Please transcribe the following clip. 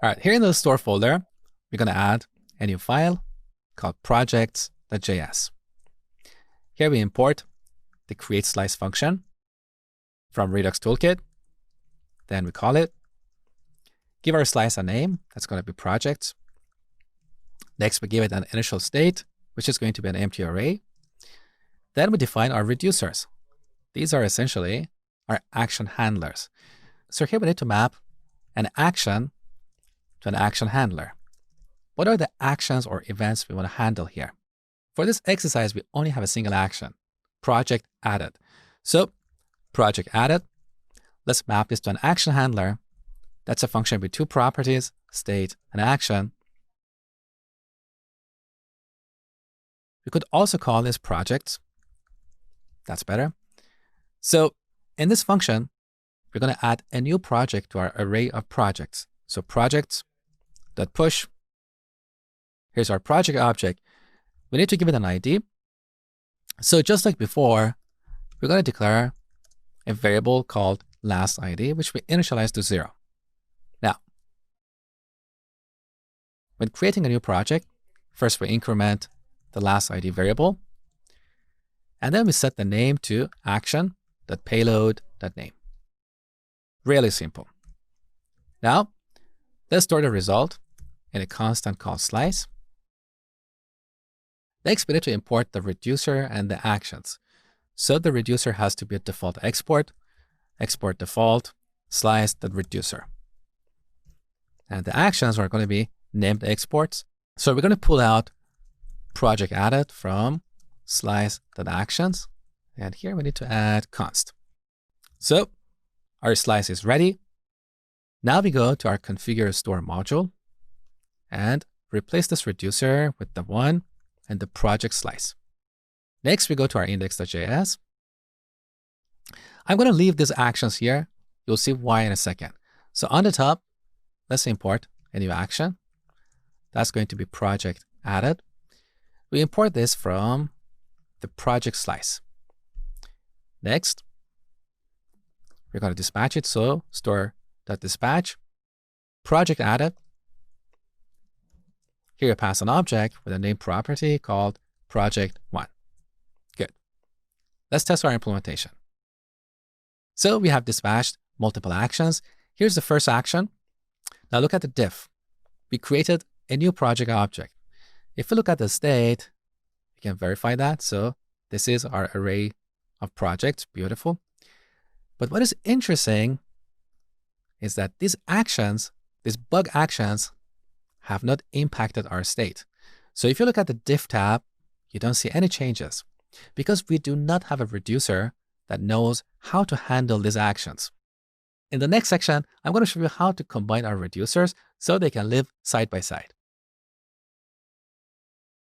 All right, here in the store folder, we're going to add a new file called projects.js. Here we import the create slice function from Redux Toolkit. Then we call it. Give our slice a name. That's going to be projects. Next, we give it an initial state, which is going to be an empty array. Then we define our reducers. These are essentially our action handlers. So here we need to map an action to an action handler. What are the actions or events we want to handle here? For this exercise, we only have a single action, project added. So project added, let's map this to an action handler. That's a function with two properties, state and action. We could also call this projects. That's better. So in this function, we're going to add a new project to our array of projects. So projects.push. Here's our project object. We need to give it an ID. So just like before, we're going to declare a variable called last ID, which we initialize to 0. Now, when creating a new project, first we increment the last ID variable, and then we set the name to action.payload.name. Really simple. Now, let's store the result in a constant called slice. Next, we need to import the reducer and the actions. So the reducer has to be a default export default, slice.reducer. And the actions are going to be named exports. So we're going to pull out project added from slice.actions. And here we need to add const. So our slice is ready. Now we go to our configure store module and replace this reducer with the 1 and the project slice. Next, we go to our index.js. I'm going to leave these actions here. You'll see why in a second. So on the top, let's import a new action. That's going to be project added. We import this from the project slice. Next, we're going to dispatch it. So store.dispatch, project added. Here you pass an object with a name property called project1. Good. Let's test our implementation. So we have dispatched multiple actions. Here's the first action. Now look at the diff. We created a new project object. If we look at the state, we can verify that. So this is our array of projects. Beautiful. But what is interesting is that these actions, these bug actions, have not impacted our state. So if you look at the diff tab, you don't see any changes because we do not have a reducer that knows how to handle these actions. In the next section, I'm going to show you how to combine our reducers so they can live side by side.